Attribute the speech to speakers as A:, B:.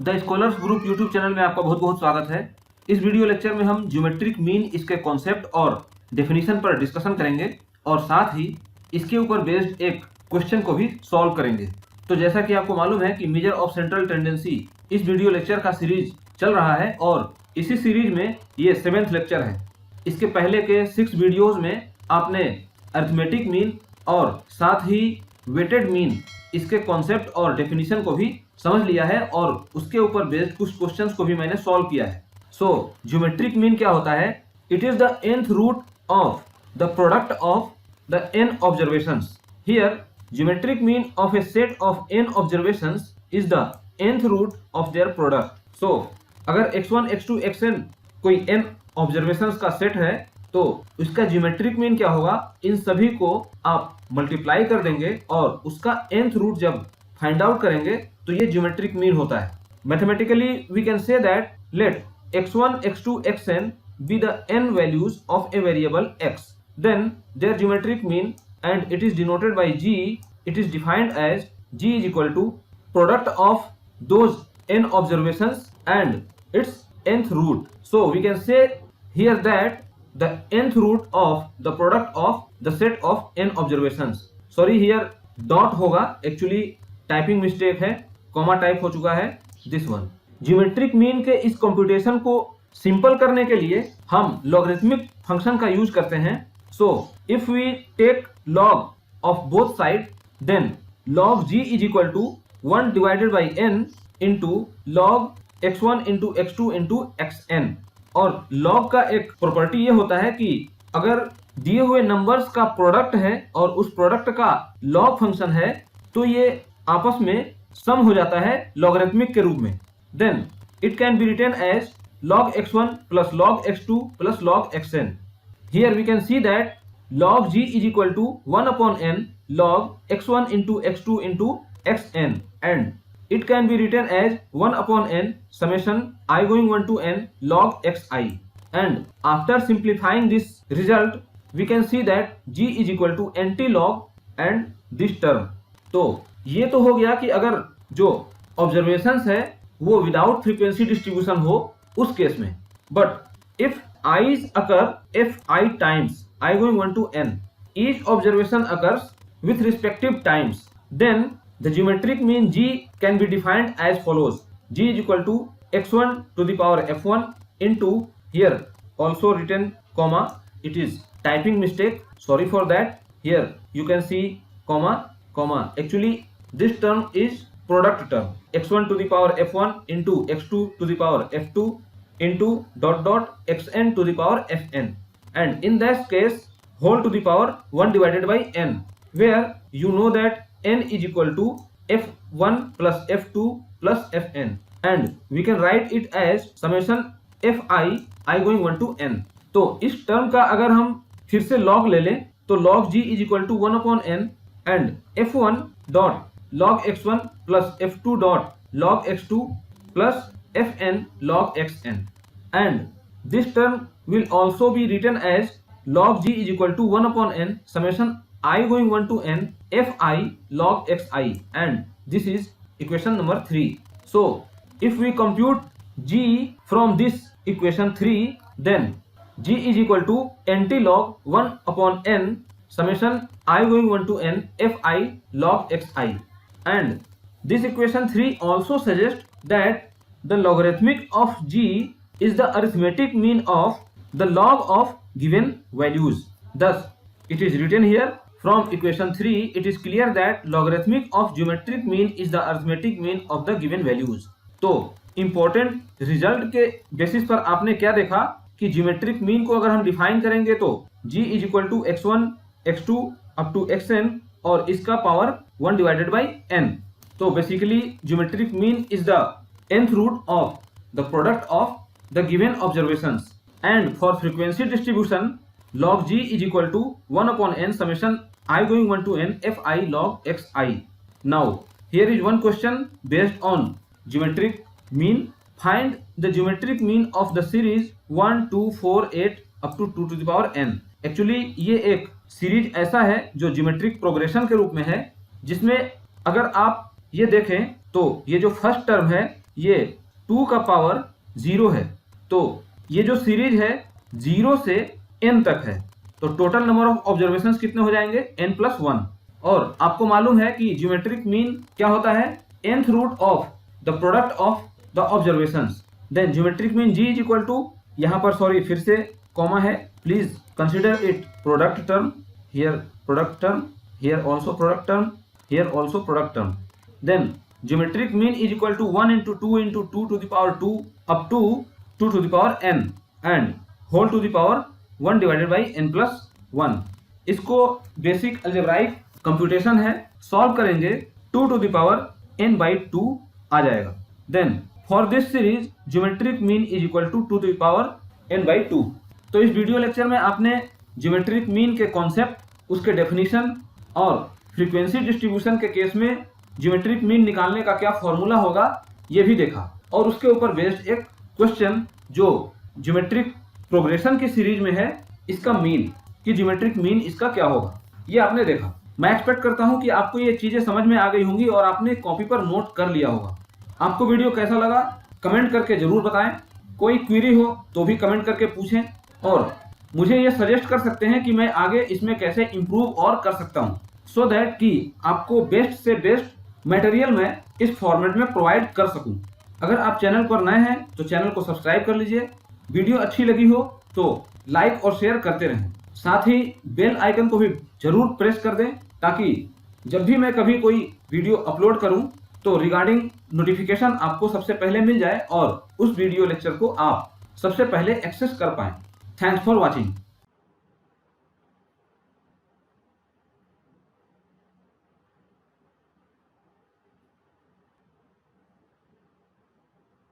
A: The scholars group YouTube channel में आपका बहुत बहुत स्वागत है। इस वीडियो लेक्चर में हम ज्योमेट्रिक मीन, इसके कॉन्सेप्ट और डेफिनेशन पर डिस्कशन करेंगे और साथ ही इसके ऊपर बेस्ड एक क्वेश्चन को भी सॉल्व करेंगे। तो जैसा कि आपको मालूम है कि मेजर ऑफ सेंट्रल टेंडेंसी इस वीडियो लेक्चर का सीरीज चल रहा है और इसी सीरीज में ये 7th लेक्चर है। इसके पहले के 6 वीडियोज में आपने अरिथमेटिक मीन और साथ ही वेटेड मीन, इसके कॉन्सेप्ट और डेफिनेशन को भी समझ लिया है और उसके ऊपर बेस्ड कुछ क्वेश्चंस को भी मैंने सॉल्व किया है। सो ज्योमेट्रिक मीन क्या होता है? It is the nth root of the product of द n observations. Here geometric mean of a set of n observations is the nth root of their product. So अगर x1 x2 xn कोई n observations का set है तो उसका geometric mean क्या होगा? इन सभी को आप मल्टीप्लाई कर देंगे और उसका nth रूट जब फाइंड आउट करेंगे तो ये ज्योमेट्रिक मीन होता है। Mathematically we can say that let x1 x2 xn be the n values of a variable x, then their geometric mean, and it is denoted by g. It is defined as g is equal to product of those n observations and its nth root. So we can say here that the nth root of the product of the set of n observations. Sorry, here dot होगा, actually typing mistake है, comma type हो चुका है this one. Geometric mean के इस computation को simple करने के लिए हम लॉगरिथमिक फंक्शन का यूज करते हैं। So if we take log of both side then log g is equal to 1 divided by n into log x1 into x2 into xn। और log का एक प्रॉपर्टी ये होता है कि अगर दिए हुए नंबर्स का प्रोडक्ट है और उस प्रोडक्ट का log फंक्शन है तो ये आपस में सम हो जाता है लॉगरिथमिक के रूप में। Then it can be written as log x1 plus log x2 plus log xn। Here we can see that log g is equal to 1 upon n log x1 into x2 into xn and it can be written as 1 upon n summation I going 1 to n log xi। And after simplifying this result we can see that g is equal to anti log and this term. तो ये तो हो गया कि अगर जो observations है वो विदाउट फ्रीक्वेंसी डिस्ट्रीब्यूशन हो उस केस में। But if i's occur fi times I going 1 to n, each observation occurs with respective times, then the geometric mean g can be defined as follows: g is equal to x1 to the power f1 into, here also written comma, it is typing mistake, sorry for that, here you can see comma comma, actually this term is product term, x1 to the power f1 into x2 to the power f2 into dot dot xn to the power fn, and in that case whole to the power 1 divided by n, where you know that n is equal to f1 plus f2 plus fn, and we can write it as summation fi I going 1 to n। तो इस term का अगर हम फिर से log ले लें तो log g is equal to 1 upon n and f1 dot log x1 plus f2 dot log x2 plus fn log xn, and this term will also be written as log g is equal to 1 upon n summation I going 1 to n fi log xi, and this is equation number 3. So if we compute g from this equation 3, then g is equal to anti log 1 upon n summation I going 1 to n fi log xi, and this equation 3 also suggests that the logarithmic of g is the arithmetic mean of the log of given values. Thus it is written here from equation 3, it is clear that logarithmic of geometric mean is the arithmetic mean of the given values. तो important result के basis पर आपने क्या देखा कि geometric mean को अगर हम डिफाइन करेंगे तो g is equal to x1 x2 up to xn और इसका पावर 1 डिवाइडेड बाई n। तो basically geometric mean is the nth root of the product of the given observations, and for frequency distribution log g is equal to 1 upon n summation I going 1 to n fi log xi। Now here is one question based on geometric mean. Find the geometric mean of the series 1 2 4 8 up to 2 to the power n। Actually ये एक series ऐसा है जो geometric progression के रूप में है, जिसमें अगर आप ये देखें तो ये जो फर्स्ट टर्म है ये 2 का पावर 0 है, तो ये जो सीरीज है 0 से n तक है, तो टोटल नंबर ऑफ ऑब्जर्वेशंस कितने हो जाएंगे n+1। और आपको मालूम है कि ज्योमेट्रिक मीन क्या होता है, nth root of the product of the observations. Then geometric mean g is equal to, यहाँ पर सॉरी फिर से कॉमा है, please consider it product term, here product term, here also product term, here also product term. Then geometric mean is equal to 1 into 2 into 2 to the power 2 up to 2 to the power n and whole to the power 1 divided by n+1। इसको basic algebraic computation है, solve करेंगे 2 to the power n/2 आ जाएगा। Then for this series geometric mean is equal to 2 to the power n/2। तो इस video lecture में आपने geometric mean के कॉन्सेप्ट, उसके डेफिनेशन और फ्रीक्वेंसी डिस्ट्रीब्यूशन के केस में ज्योमेट्रिक मीन निकालने का क्या फॉर्मूला होगा ये भी देखा, और उसके ऊपर बेस्ड एक क्वेश्चन जो ज्योमेट्रिक प्रोग्रेशन की सीरीज में है, इसका मीन कि ज्योमेट्रिक मीन इसका क्या होगा, ये आपने देखा। मैं एक्सपेक्ट करता हूं कि आपको ये चीजें समझ में आ गई होंगी और आपने कॉपी पर नोट कर लिया होगा। आपको वीडियो कैसा लगा कमेंट करके जरूर बताएं, कोई क्वेरी हो तो भी कमेंट करके पूछें, और मुझे ये सजेस्ट कर सकते हैं कि मैं आगे इसमें कैसे इम्प्रूव और कर सकता हूँ, सो दैट कि आपको बेस्ट से बेस्ट मटेरियल मैं इस फॉर्मेट में प्रोवाइड कर सकूं। अगर आप चैनल पर नए हैं तो चैनल को सब्सक्राइब कर लीजिए, वीडियो अच्छी लगी हो तो लाइक और शेयर करते रहें, साथ ही बेल आइकन को भी जरूर प्रेस कर दें ताकि जब भी मैं कभी कोई वीडियो अपलोड करूं तो रिगार्डिंग नोटिफिकेशन आपको सबसे पहले मिल जाए और उस वीडियो लेक्चर को आप सबसे पहले एक्सेस कर पाएं। Thanks for watching.